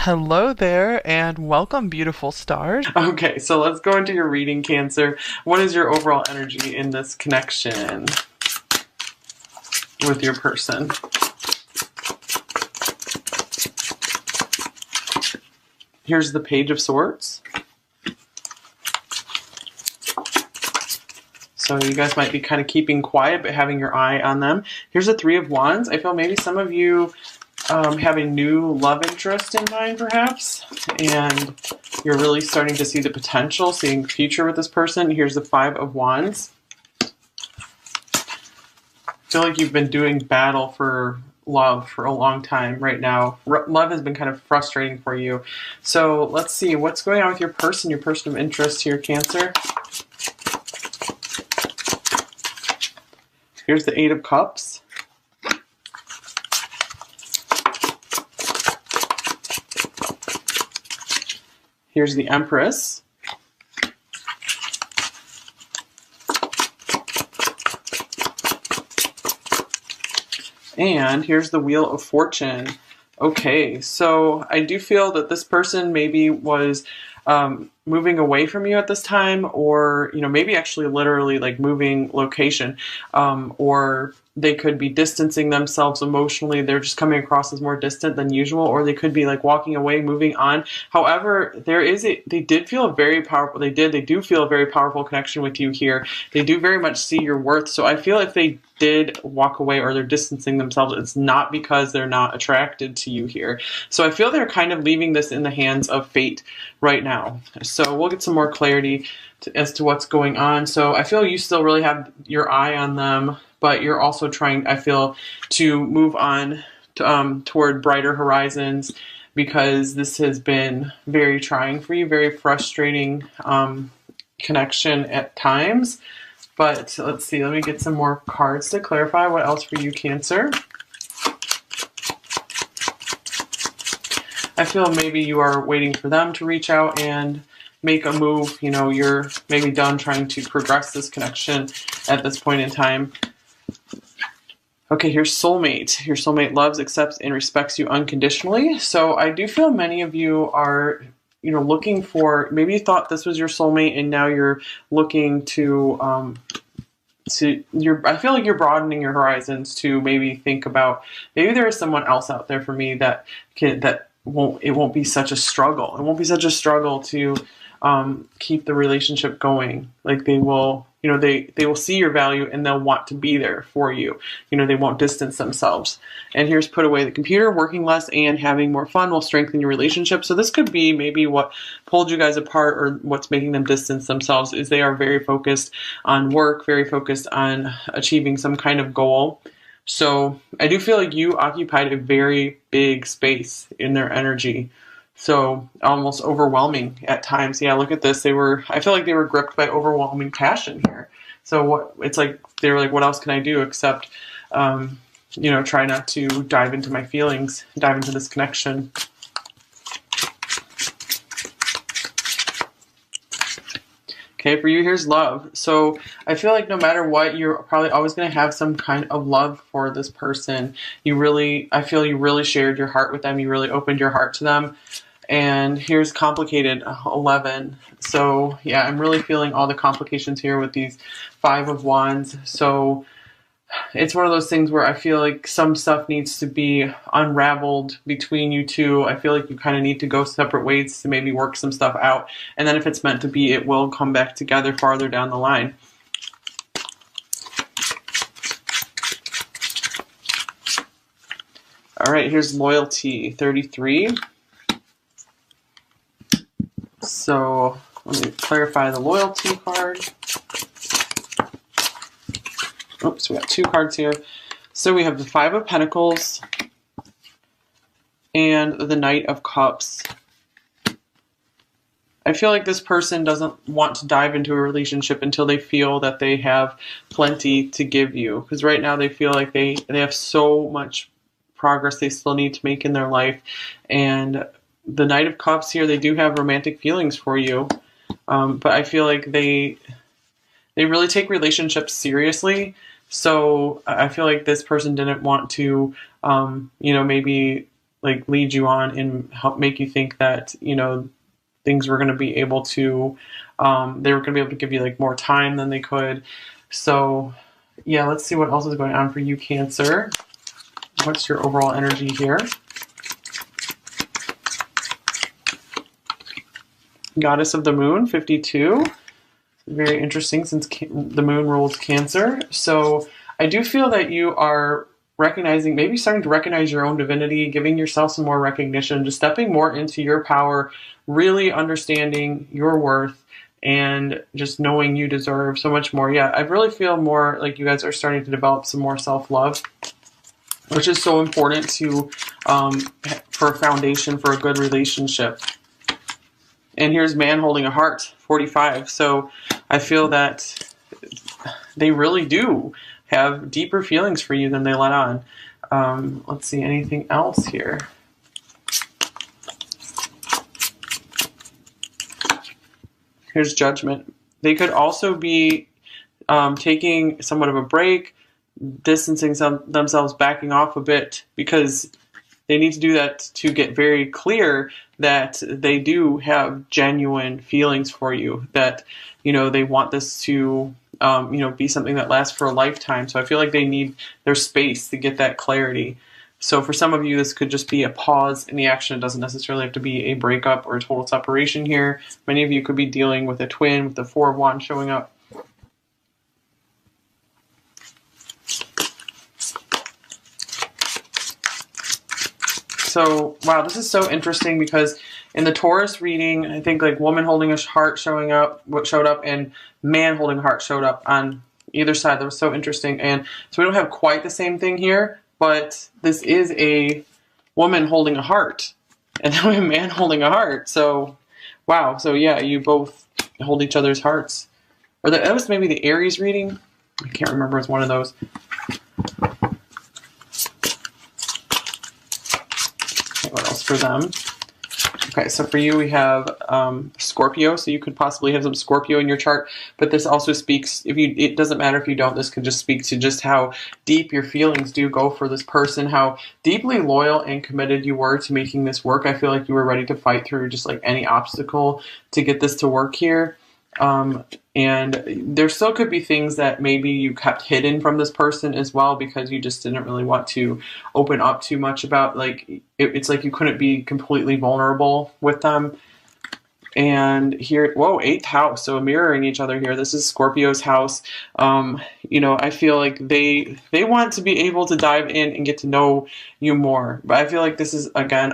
Hello there, and welcome, beautiful stars. Okay, so let's go into your reading, Cancer. What is your overall energy in this connection with your person? Here's the Page of Swords. So you guys might be kind of keeping quiet, but having your eye on them. Here's the Three of Wands. I feel maybe some of you have a new love interest in mind, perhaps, and you're really starting to see the potential, seeing the future with this person. Here's the Five of Wands. I feel like you've been doing battle for love for a long time right now. Love has been kind of frustrating for you. So let's see what's going on with your person of interest here, Cancer. Here's the Eight of Cups. Here's the Empress. And here's the Wheel of Fortune. Okay, so I do feel that this person maybe was moving away from you at this time, or maybe actually literally like moving location, or they could be distancing themselves emotionally. They're just coming across as more distant than usual, or they could be like walking away, moving on. However, they do feel a very powerful connection with you here. They do very much see your worth. So I feel if they did walk away or they're distancing themselves, it's not because they're not attracted to you here. So I feel they're kind of leaving this in the hands of fate right now. So we'll get some more clarity as to what's going on. So I feel you still really have your eye on them, but you're also trying, I feel, to move on toward brighter horizons, because this has been very trying for you, very frustrating connection at times. But let's see, let me get some more cards to clarify what else for you, Cancer. I feel maybe you are waiting for them to reach out and make a move. You're maybe done trying to progress this connection at this point in time. Okay, here's soulmate. Your soulmate loves, accepts, and respects you unconditionally. So I do feel many of you are, looking for, maybe you thought this was your soulmate and now you're looking to I feel like you're broadening your horizons to maybe think about, maybe there is someone else out there for me that won't be such a struggle. It won't be such a struggle to keep the relationship going. Like they will see your value and they'll want to be there for you. They won't distance themselves. And here's put away the computer. Working less and having more fun will strengthen your relationship. So this could be maybe what pulled you guys apart, or what's making them distance themselves, is they are very focused on work, very focused on achieving some kind of goal. So I do feel like you occupied a very big space in their energy. So almost overwhelming at times. Yeah, look at this. I feel like they were gripped by overwhelming passion here. So they were like, what else can I do except, try not to dive into my feelings, dive into this connection. Okay, for you, here's love. So I feel like no matter what, you're probably always going to have some kind of love for this person. I feel you really shared your heart with them. You really opened your heart to them. And here's complicated 11. So yeah, I'm really feeling all the complications here with these Five of Wands. So it's one of those things where I feel like some stuff needs to be unraveled between you two. I feel like you kind of need to go separate ways to maybe work some stuff out. And then if it's meant to be, it will come back together farther down the line. All right, here's loyalty, 33. So let me clarify the loyalty card. Oops, we got two cards here. So we have the Five of Pentacles and the Knight of Cups. I feel like this person doesn't want to dive into a relationship until they feel that they have plenty to give you. Because right now they feel like they have so much progress they still need to make in their life. And the Knight of Cups here, they do have romantic feelings for you. But I feel like they really take relationships seriously. So I feel like this person didn't want to, maybe like lead you on and help make you think that, you know, things were going to be able to, they were going to be able to give you like more time than they could. So yeah, let's see what else is going on for you, Cancer. What's your overall energy here? Goddess of the Moon, 52. Very interesting since the moon rules Cancer. So I do feel that you are recognizing, maybe starting to recognize your own divinity, giving yourself some more recognition, just stepping more into your power, really understanding your worth, and just knowing you deserve so much more. Yeah, I really feel more like you guys are starting to develop some more self-love, which is so important to for a foundation for a good relationship. And here's man holding a heart, 45. So I feel that they really do have deeper feelings for you than they let on. Let's see, anything else here? Here's Judgment. They could also be taking somewhat of a break, distancing themselves, backing off a bit, because they need to do that to get very clear that they do have genuine feelings for you, that, you know, they want this to, you know, be something that lasts for a lifetime. So I feel like they need their space to get that clarity. So for some of you, this could just be a pause in the action. It doesn't necessarily have to be a breakup or a total separation here. Many of you could be dealing with a twin with the Four of Wands showing up. So, wow, this is so interesting because in the Taurus reading, I think like woman holding a heart showed up, and man holding a heart showed up on either side. That was so interesting. And so we don't have quite the same thing here, but this is a woman holding a heart, and then we have a man holding a heart. So, wow. So yeah, you both hold each other's hearts. Or that was maybe the Aries reading. I can't remember. It's one of those. What else for them? Okay, so for you we have Scorpio, so you could possibly have some Scorpio in your chart, but this also speaks, it doesn't matter if you don't, this could just speak to just how deep your feelings do go for this person, how deeply loyal and committed you were to making this work. I feel like you were ready to fight through just like any obstacle to get this to work here. And there still could be things that maybe you kept hidden from this person as well, because you just didn't really want to open up too much about, like, it's like you couldn't be completely vulnerable with them. And here, whoa, 8th house, so mirroring each other here. This is Scorpio's house. You know, I feel like they want to be able to dive in and get to know you more. But I feel like this is, again,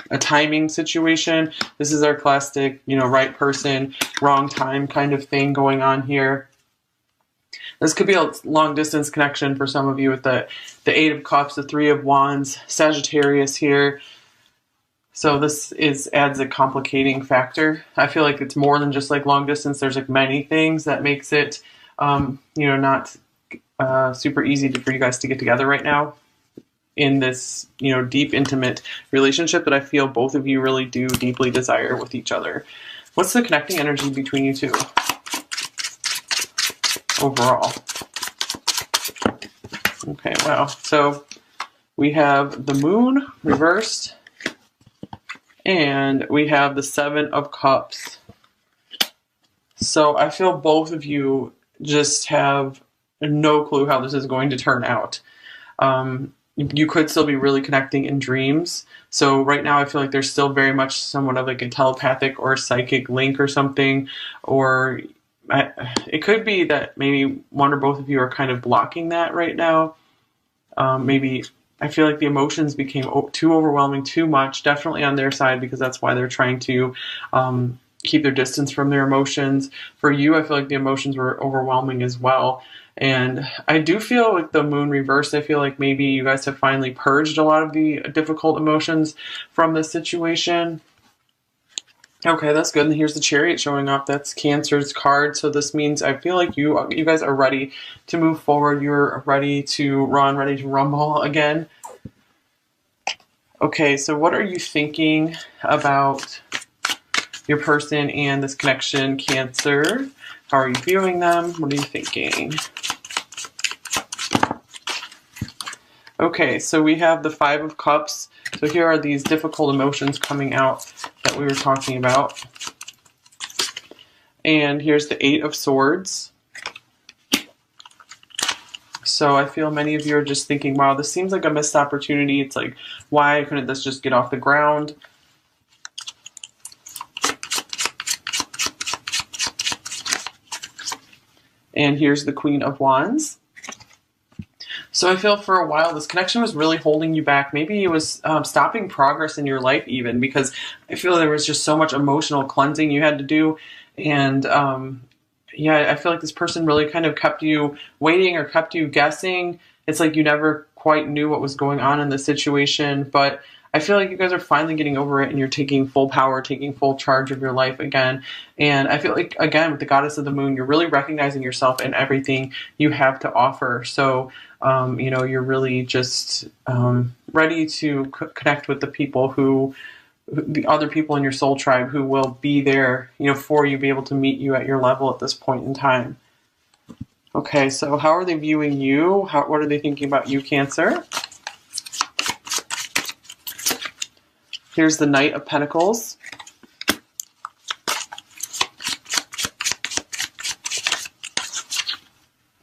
a timing situation. This is our classic, you know, right person, wrong time kind of thing going on here. This could be a long distance connection for some of you with the 8 of Cups, the 3 of Wands, Sagittarius here. So this adds a complicating factor. I feel like it's more than just like long distance. There's like many things that makes it, you know, not super easy for you guys to get together right now in this, you know, deep, intimate relationship that I feel both of you really do deeply desire with each other. What's the connecting energy between you two overall? Okay, wow. So we have the moon reversed, and we have the 7 of Cups. So I feel both of you just have no clue how this is going to turn out. You could still be really connecting in dreams. So right now I feel like there's still very much somewhat of like a telepathic or psychic link or something. Or it could be that maybe one or both of you are kind of blocking that right now. Maybe I feel like the emotions became too overwhelming, too much, definitely on their side, because that's why they're trying to keep their distance from their emotions. For you, I feel like the emotions were overwhelming as well. And I do feel like the moon reversed, I feel like maybe you guys have finally purged a lot of the difficult emotions from this situation. Okay, that's good. And here's the Chariot showing up. That's Cancer's card. So this means I feel like you guys are ready to move forward. You're ready to run, ready to rumble again. Okay, so what are you thinking about your person and this connection, Cancer? How are you viewing them? What are you thinking? Okay, so we have the Five of Cups. So here are these difficult emotions coming out that we were talking about. And here's the Eight of Swords. So I feel many of you are just thinking, wow, this seems like a missed opportunity. It's like, why couldn't this just get off the ground? And here's the Queen of Wands. So I feel for a while this connection was really holding you back. Maybe it was stopping progress in your life even, because I feel there was just so much emotional cleansing you had to do. And yeah, I feel like this person really kind of kept you waiting or kept you guessing. It's like you never quite knew what was going on in the situation, but I feel like you guys are finally getting over it and you're taking full power, taking full charge of your life again. And I feel like, again, with the Goddess of the Moon, you're really recognizing yourself and everything you have to offer. So, you know, you're really just ready to connect with the people the other people in your soul tribe who will be there, you know, for you, be able to meet you at your level at this point in time. Okay, so how are they viewing you? What are they thinking about you, Cancer? Here's the Knight of Pentacles.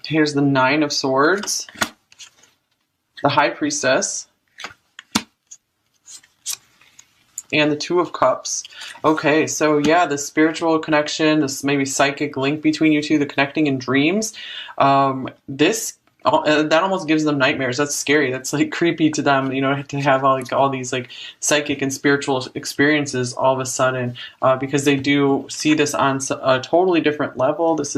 Here's the Nine of Swords. The High Priestess. And the Two of Cups. Okay, so yeah, the spiritual connection, this maybe psychic link between you two, the connecting in dreams. That almost gives them nightmares. That's scary. That's like creepy to them, you know, to have all these like psychic and spiritual experiences all of a sudden, because they do see this on a totally different level. This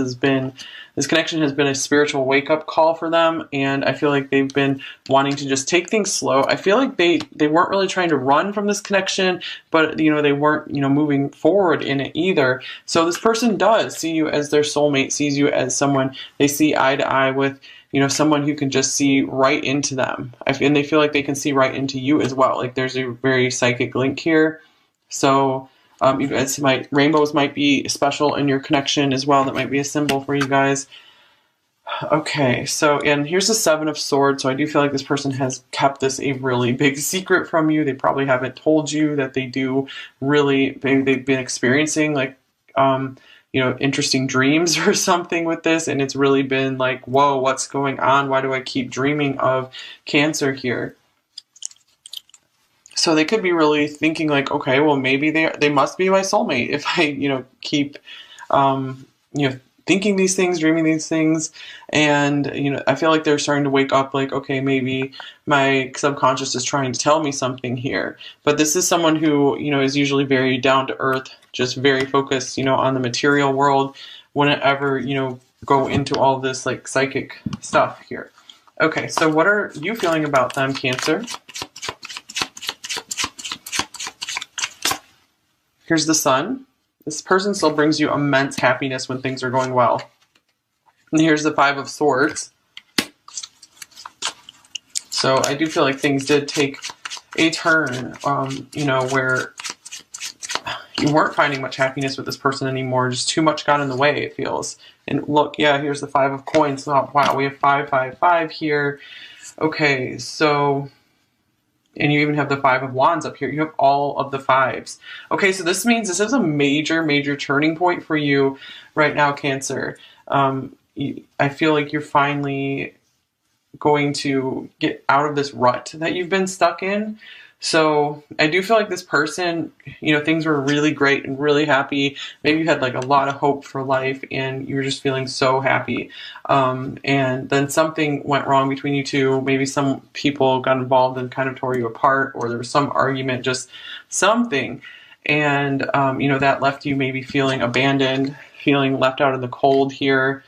connection has been a spiritual wake up call for them, and I feel like they've been wanting to just take things slow. I feel like they weren't really trying to run from this connection, but you know they weren't moving forward in it either. So this person does see you as their soulmate, sees you as someone they see eye to eye with. Someone who can just see right into them. And they feel like they can see right into you as well. Like there's a very psychic link here. So you guys rainbows might be special in your connection as well. That might be a symbol for you guys. Okay, so, and here's the Seven of Swords. So I do feel like this person has kept this a really big secret from you. They probably haven't told you that they've been experiencing like, interesting dreams or something with this. And it's really been like, whoa, what's going on? Why do I keep dreaming of Cancer here? So they could be really thinking like, okay, well, maybe they must be my soulmate if I, keep, thinking these things, dreaming these things. And, I feel like they're starting to wake up like, okay, maybe my subconscious is trying to tell me something here. But this is someone who, is usually very down to earth, just very focused, on the material world, wouldn't ever, go into all this like psychic stuff here. Okay, so what are you feeling about them, Cancer? Here's the Sun. This person still brings you immense happiness when things are going well. And here's the Five of Swords. So I do feel like things did take a turn, where you weren't finding much happiness with this person anymore. Just too much got in the way, it feels. And look, yeah, here's the Five of Coins. Oh, wow, we have 555 here. Okay, so... And you even have the Five of Wands up here. You have all of the fives. Okay, so this means this is a major, major turning point for you right now, Cancer. I feel like you're finally going to get out of this rut that you've been stuck in. So I do feel like this person, things were really great and really happy. Maybe you had like a lot of hope for life and you were just feeling so happy. And then something went wrong between you two. Maybe some people got involved and kind of tore you apart, or there was some argument, just something. And, that left you maybe feeling abandoned, feeling left out in the cold here.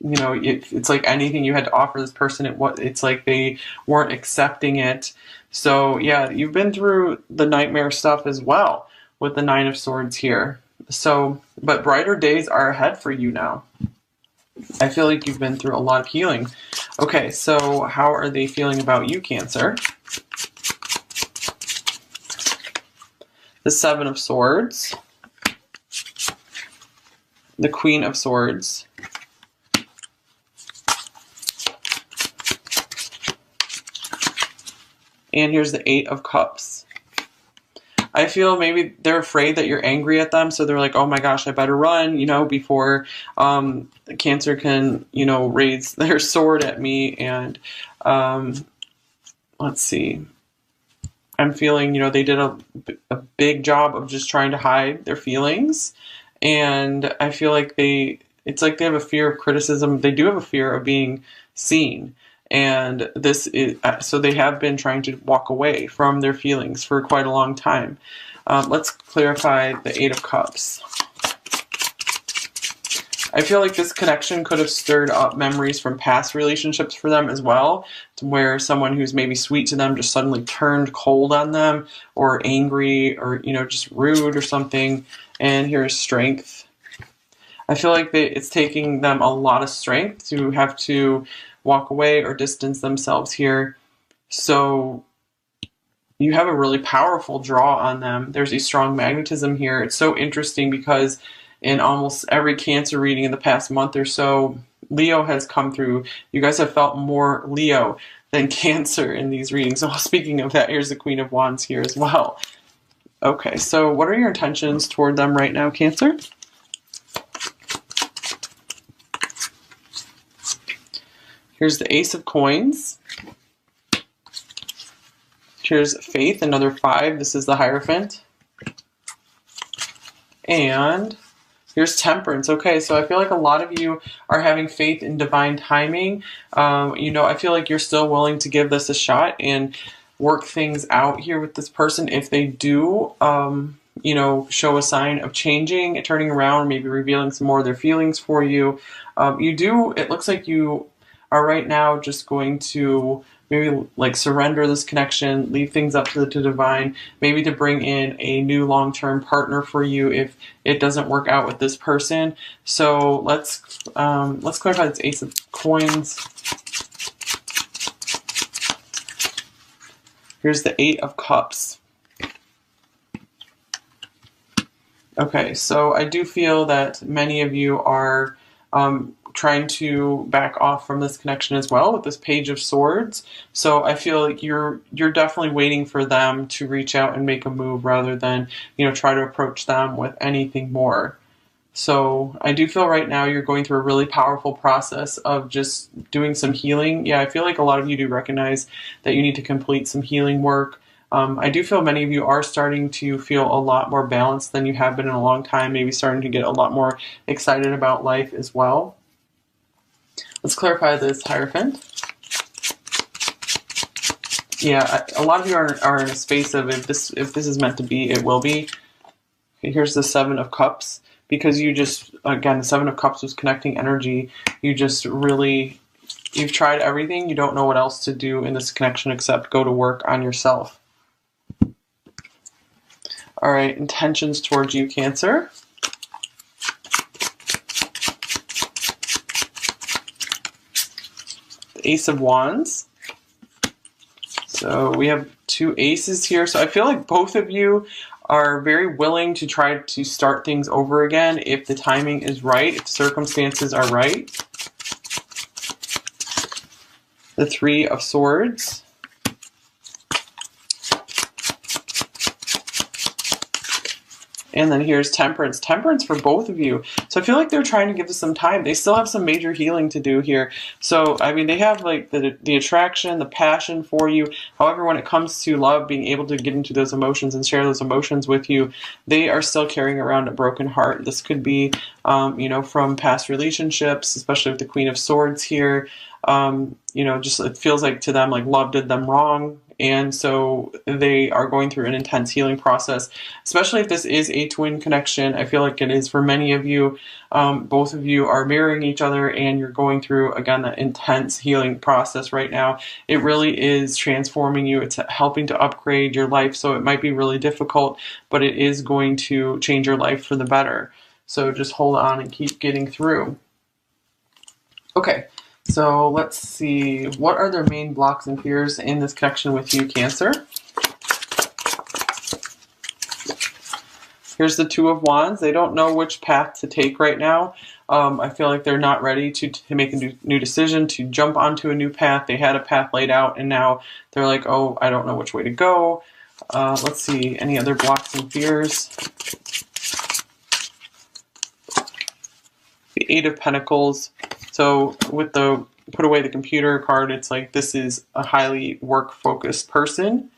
It's like anything you had to offer this person, it's like they weren't accepting it. So yeah, you've been through the nightmare stuff as well with the Nine of Swords here. So, but brighter days are ahead for you now. I feel like you've been through a lot of healing. Okay, so how are they feeling about you, Cancer? The Seven of Swords. The Queen of Swords. And here's the Eight of Cups. I feel maybe they're afraid that you're angry at them, so they're like, oh my gosh, I better run, before Cancer can, raise their sword at me. And let's see. I'm feeling, they did a big job of just trying to hide their feelings. And I feel like it's like they have a fear of criticism. They do have a fear of being seen. And this is, so they have been trying to walk away from their feelings for quite a long time. Let's clarify the Eight of Cups. I feel like this connection could have stirred up memories from past relationships for them as well, to where someone who's maybe sweet to them just suddenly turned cold on them, or angry, or just rude or something. And here's Strength. I feel like it's taking them a lot of strength to have to walk away or distance themselves here. So you have a really powerful draw on them. There's a strong magnetism here. It's so interesting because in almost every Cancer reading in the past month or so, Leo has come through. You guys have felt more Leo than Cancer in these readings. So speaking of that, here's the Queen of Wands here as well. Okay, so what are your intentions toward them right now, Cancer? Here's the Ace of Coins. Here's Faith, another 5. This is the Hierophant. And here's Temperance. Okay, so I feel like a lot of you are having faith in divine timing. I feel like you're still willing to give this a shot and work things out here with this person. If they do, show a sign of changing, turning around, maybe revealing some more of their feelings for you. It looks like you are right now just going to maybe like surrender this connection, leave things up to the divine, maybe to bring in a new long-term partner for you if it doesn't work out with this person. So let's clarify this Ace of Coins. Here's the Eight of Cups. Okay, so I do feel that many of you are trying to back off from this connection as well with this Page of Swords. So I feel like you're definitely waiting for them to reach out and make a move rather than, try to approach them with anything more. So I do feel right now you're going through a really powerful process of just doing some healing. Yeah, I feel like a lot of you do recognize that you need to complete some healing work. I do feel many of you are starting to feel a lot more balanced than you have been in a long time, maybe starting to get a lot more excited about life as well. Let's clarify this Hierophant. Yeah, a lot of you are in a space of if this is meant to be, it will be. Okay, here's the Seven of Cups. Because you just, again, the Seven of Cups was connecting energy. You just really, you've tried everything. You don't know what else to do in this connection except go to work on yourself. All right, intentions towards you, Cancer. The Ace of Wands. So we have two aces here. So I feel like both of you are very willing to try to start things over again if the timing is right, if the circumstances are right. The Three of Swords. And then here's Temperance. Temperance for both of you. So I feel like they're trying to give us some time. They still have some major healing to do here. So, I mean, they have like the attraction, the passion for you. However, when it comes to love, being able to get into those emotions and share those emotions with you, they are still carrying around a broken heart. This could be, from past relationships, especially with the Queen of Swords here. Just it feels like to them like love did them wrong. And so they are going through an intense healing process, especially if this is a twin connection. I feel like it is for many of you. Both of you are mirroring each other and you're going through, again, that intense healing process right now. It really is transforming you. It's helping to upgrade your life. So it might be really difficult, but it is going to change your life for the better. So just hold on and keep getting through. Okay. So let's see, what are their main blocks and fears in this connection with you, Cancer? Here's the Two of Wands. They don't know which path to take right now. I feel like they're not ready to make a new decision, to jump onto a new path. They had a path laid out, and now they're like, oh, I don't know which way to go. Let's see, any other blocks and fears? The Eight of Pentacles. So with the put away the computer card, it's like this is a highly work-focused person.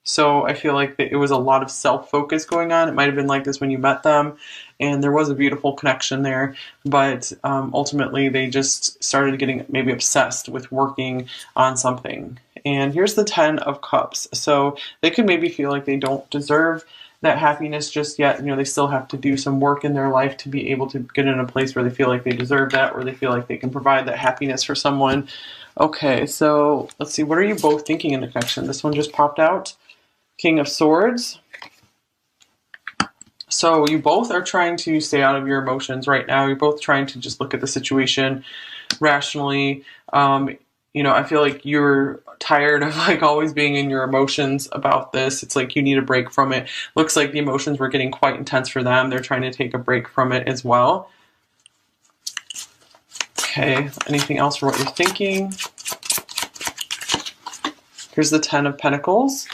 So I feel like it was a lot of self-focus going on. It might have been like this when you met them, and there was a beautiful connection there. But ultimately, they just started getting maybe obsessed with working on something. And here's the Ten of Cups. So they could maybe feel like they don't deserve that happiness just yet. You know, they still have to do some work in their life to be able to get in a place where they feel like they deserve that, or they feel like they can provide that happiness for someone. Okay, so let's see. What are you both thinking in the connection? This one just popped out. King of Swords. So you both are trying to stay out of your emotions right now. You're both trying to just look at the situation rationally. I feel like you're tired of like always being in your emotions about this. It's like you need a break from it. Looks like the emotions were getting quite intense for them. They're trying to take a break from it as well. Okay, anything else for what you're thinking? Here's the Ten of Pentacles.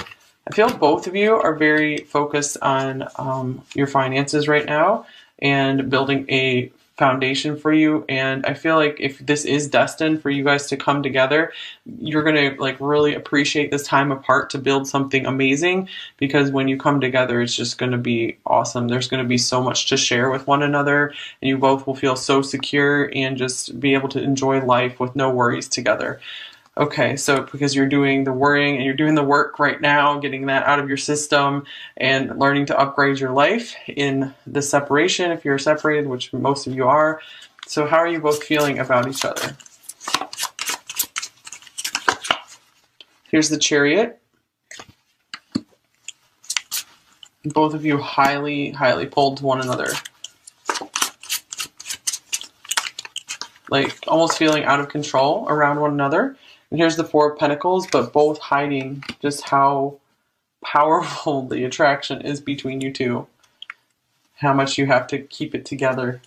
I feel both of you are very focused on your finances right now and building a foundation for you. And I feel like if this is destined for you guys to come together, you're going to like really appreciate this time apart to build something amazing, because when you come together, it's just going to be awesome. There's going to be so much to share with one another, and you both will feel so secure and just be able to enjoy life with no worries together. Okay, so because you're doing the worrying and you're doing the work right now, getting that out of your system and learning to upgrade your life in the separation, if you're separated, which most of you are. So how are you both feeling about each other? Here's the Chariot. Both of you highly, highly pulled to one another. Like almost feeling out of control around one another. And here's the Four of Pentacles, but both hiding just how powerful the attraction is between you two. How much you have to keep it together.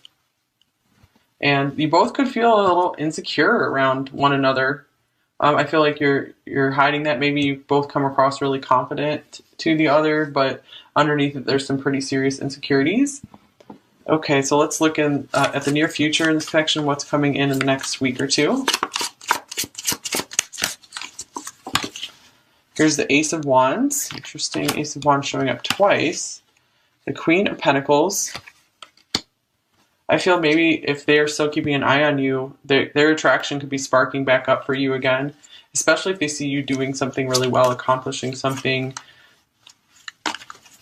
And you both could feel a little insecure around one another. I feel like you're hiding that. Maybe you both come across really confident to the other, but underneath it, there's some pretty serious insecurities. Okay, so let's look at the near future in this connection, what's coming in the next week or two. Here's the Ace of Wands. Interesting, Ace of Wands showing up twice. The Queen of Pentacles. I feel maybe if they're still keeping an eye on you, their attraction could be sparking back up for you again, especially if they see you doing something really well, accomplishing something.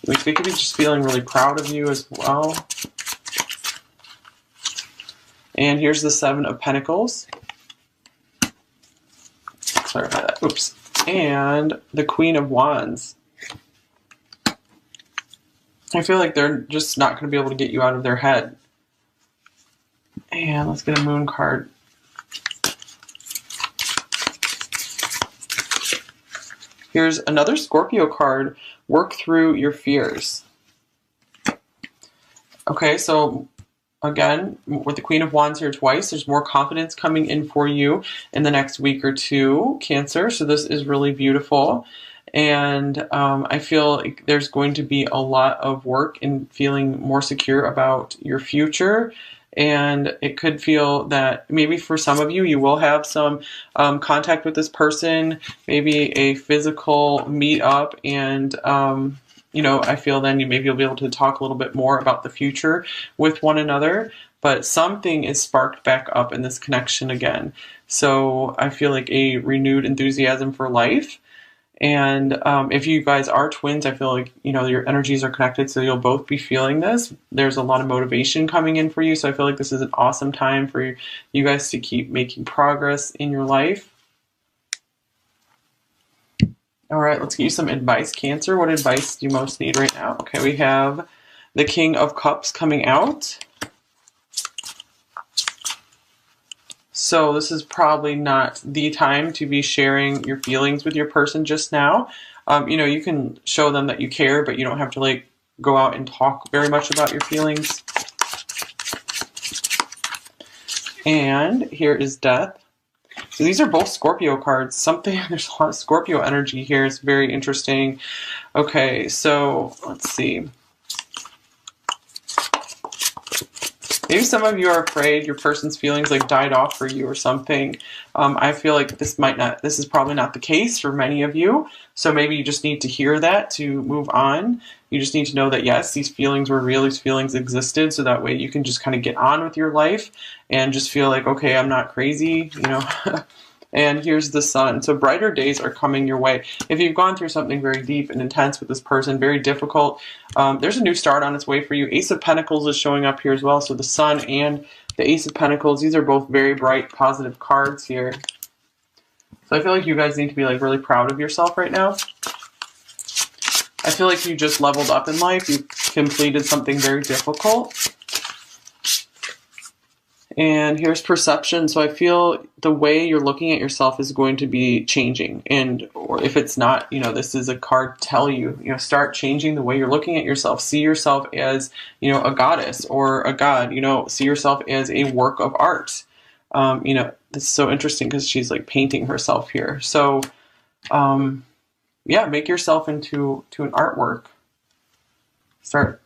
Like they could be just feeling really proud of you as well. And here's the Seven of Pentacles. Sorry about that. Oops. And the Queen of Wands. I feel like they're just not going to be able to get you out of their head. And let's get a Moon card. Here's another Scorpio card. Work through your fears. Okay, so again, with the Queen of Wands here twice, there's more confidence coming in for you in the next week or two, Cancer. So this is really beautiful. And I feel like there's going to be a lot of work in feeling more secure about your future. And it could feel that maybe for some of you, you will have some contact with this person, maybe a physical meet up, and I feel then maybe you'll be able to talk a little bit more about the future with one another, but something is sparked back up in this connection again. So I feel like a renewed enthusiasm for life. And if you guys are twins, I feel like, your energies are connected, so you'll both be feeling this. There's a lot of motivation coming in for you, so I feel like this is an awesome time for you guys to keep making progress in your life. All right, let's get you some advice, Cancer. What advice do you most need right now? Okay, we have the King of Cups coming out. So this is probably not the time to be sharing your feelings with your person just now. You can show them that you care, but you don't have to go out and talk very much about your feelings. And here is Death. So these are both Scorpio cards. There's a lot of Scorpio energy here. It's very interesting. Okay, so let's see. Maybe some of you are afraid your person's feelings like died off for you or something. I feel like this is probably not the case for many of you. So maybe you just need to hear that to move on. You just need to know that yes, these feelings were real, these feelings existed. So that way you can just kind of get on with your life and just feel like, okay, I'm not crazy, you know. And here's the Sun. So brighter days are coming your way. If you've gone through something very deep and intense with this person, very difficult, there's a new start on its way for you. Ace of Pentacles is showing up here as well. So the Sun and the Ace of Pentacles, these are both very bright, positive cards here. So I feel like you guys need to be like really proud of yourself right now. I feel like you just leveled up in life. You completed something very difficult. And here's Perception. So I feel the way you're looking at yourself is going to be changing. And or if it's not, you know, this is a card to tell you, you know, start changing the way you're looking at yourself. See yourself as, you know, a goddess or a god, you know, see yourself as a work of art. You know, this is so interesting because she's like painting herself here. So, yeah, make yourself into an artwork.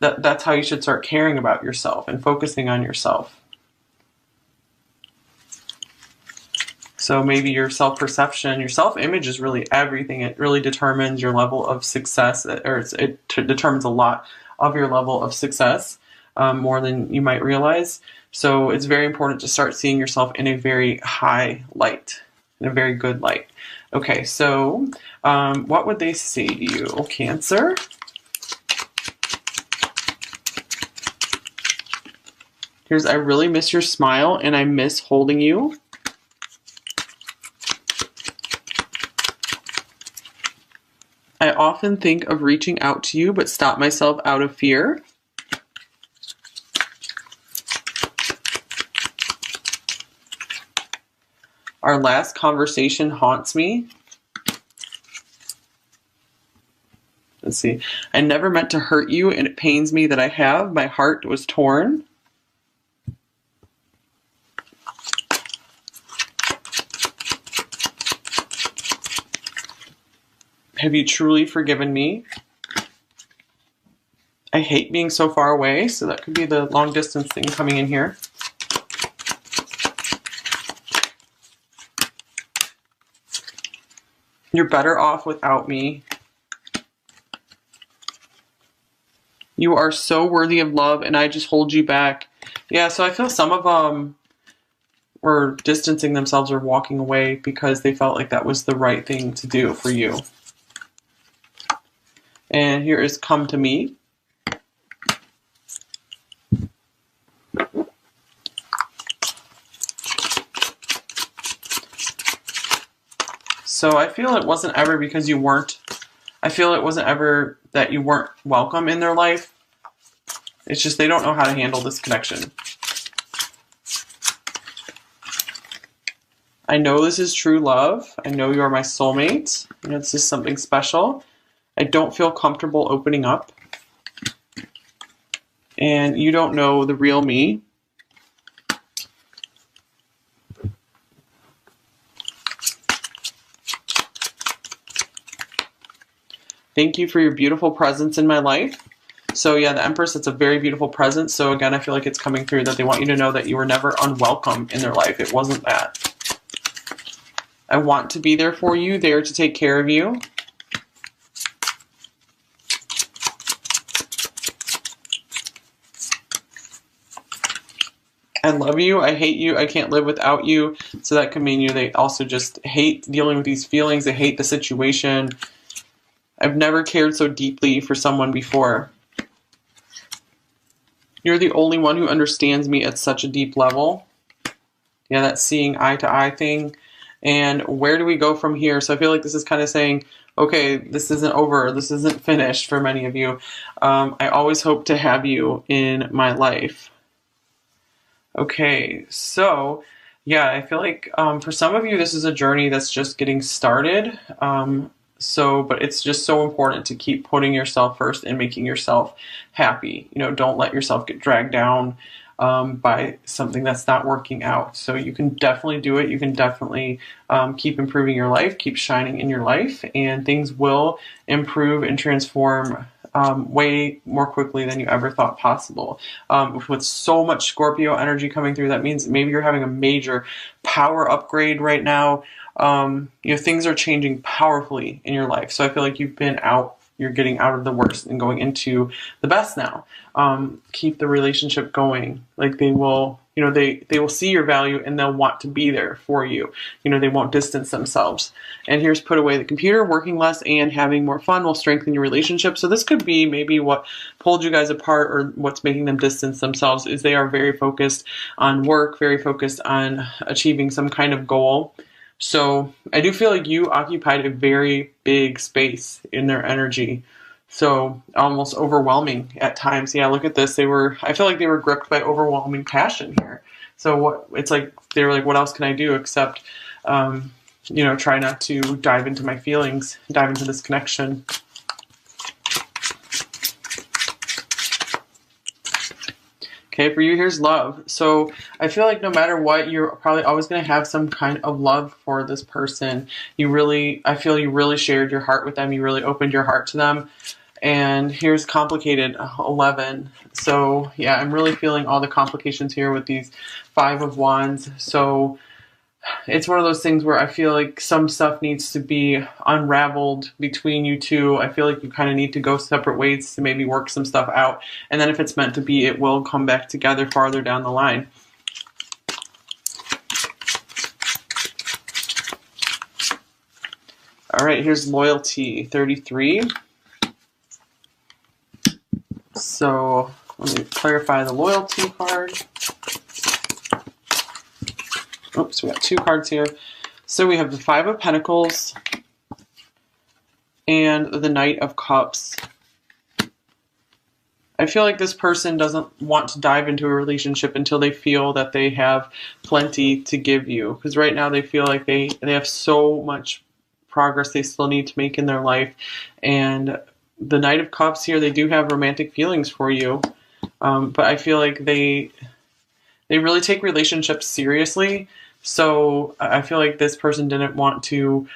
That's how you should start caring about yourself and focusing on yourself. So maybe your self-perception, your self-image is really everything. It really determines your level of success, or it determines a lot of your level of success, more than you might realize. So it's very important to start seeing yourself in a very high light, in a very good light. Okay, so what would they say to you, Cancer? Here's, I really miss your smile and I miss holding you. I often think of reaching out to you, but stop myself out of fear. Our last conversation haunts me. Let's see. I never meant to hurt you, and it pains me that I have. My heart was torn. Have you truly forgiven me? I hate being so far away, so that could be the long distance thing coming in here. You're better off without me. You are so worthy of love, and I just hold you back. Yeah, so I feel some of them were distancing themselves or walking away because they felt like that was the right thing to do for you. And here is Come to Me. So I feel it wasn't ever because you weren't, I feel it wasn't ever that you weren't welcome in their life. It's just they don't know how to handle this connection. I know this is true love. I know you are my soulmate. You know, this is something special. I don't feel comfortable opening up. And you don't know the real me. Thank you for your beautiful presence in my life. So yeah, the Empress, it's a very beautiful presence. So again, I feel like it's coming through that they want you to know that you were never unwelcome in their life. It wasn't that. I want to be there for you, there to take care of you. I love you, I hate you, I can't live without you. So that could mean they also just hate dealing with these feelings. They hate the situation. I've never cared so deeply for someone before. You're the only one who understands me at such a deep level. Yeah, that seeing eye to eye thing. And where do we go from here? So I feel like this is kind of saying, okay, this isn't over. This isn't finished for many of you. I always hope to have you in my life. Okay, so yeah, I feel like for some of you, this is a journey that's just getting started. But it's just so important to keep putting yourself first and making yourself happy. You know, don't let yourself get dragged down. by something that's not working out. So you can definitely do it. You can definitely keep improving your life, keep shining in your life, and things will improve and transform way more quickly than you ever thought possible. With so much Scorpio energy coming through, that means maybe you're having a major power upgrade right now. Things are changing powerfully in your life. So I feel like you're getting out of the worst and going into the best now. Keep the relationship going. Like they will see your value and they'll want to be there for you. They won't distance themselves. And here's put away the computer, working less and having more fun will strengthen your relationship. So this could be maybe what pulled you guys apart, or what's making them distance themselves is they are very focused on work, very focused on achieving some kind of goal. So I do feel like you occupied a very big space in their energy. So almost overwhelming at times. Yeah, look at this. I feel like they were gripped by overwhelming passion here. So they were like, what else can I do except, try not to dive into my feelings, dive into this connection. Okay, for you, here's love. So I feel like no matter what, you're probably always going to have some kind of love for this person. I feel you really shared your heart with them. You really opened your heart to them. And here's complicated, 11. So yeah, I'm really feeling all the complications here with these 5 of Wands. So it's one of those things where I feel like some stuff needs to be unraveled between you two. I feel like you kind of need to go separate ways to maybe work some stuff out. And then if it's meant to be, it will come back together farther down the line. All right, here's loyalty, 33. So let me clarify the loyalty card. Oops, we got 2 cards here. So we have the 5 of Pentacles and the Knight of Cups. I feel like this person doesn't want to dive into a relationship until they feel that they have plenty to give you. Because right now they feel like they have so much progress they still need to make in their life. And the Knight of Cups here, they do have romantic feelings for you. But I feel like they really take relationships seriously. So I feel like this person didn't want to,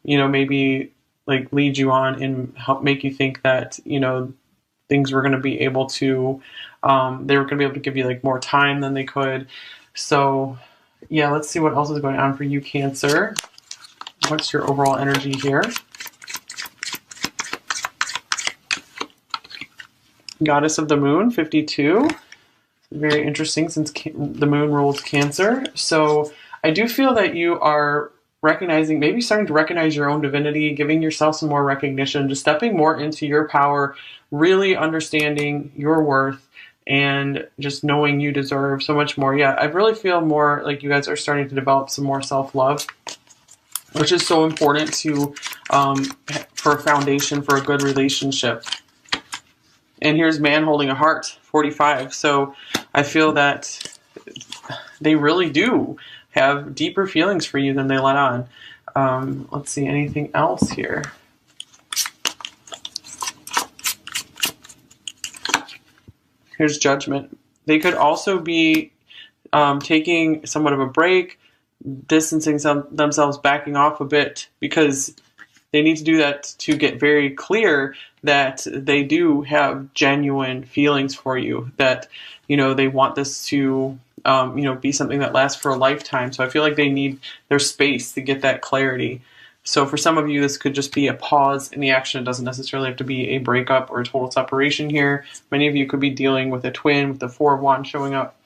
maybe like lead you on and help make you think that, things were going to be able to, they were going to be able to give you like more time than they could. So yeah, let's see what else is going on for you, Cancer. What's your overall energy here? Goddess of the Moon, 52. Very interesting since the moon rules Cancer. So I do feel that you are recognizing, maybe starting to recognize your own divinity, giving yourself some more recognition, just stepping more into your power, really understanding your worth, and just knowing you deserve so much more. Yeah, I really feel more like you guys are starting to develop some more self-love, which is so important for a foundation for a good relationship. And here's man holding a heart, 45. So I feel that they really do have deeper feelings for you than they let on. Let's see, anything else here? Here's Judgment. They could also be taking somewhat of a break, distancing themselves, backing off a bit, because they need to do that to get very clear that they do have genuine feelings for you, that, they want this to, be something that lasts for a lifetime. So I feel like they need their space to get that clarity. So for some of you, this could just be a pause in the action. It doesn't necessarily have to be a breakup or a total separation here. Many of you could be dealing with a twin with the 4 of Wands showing up.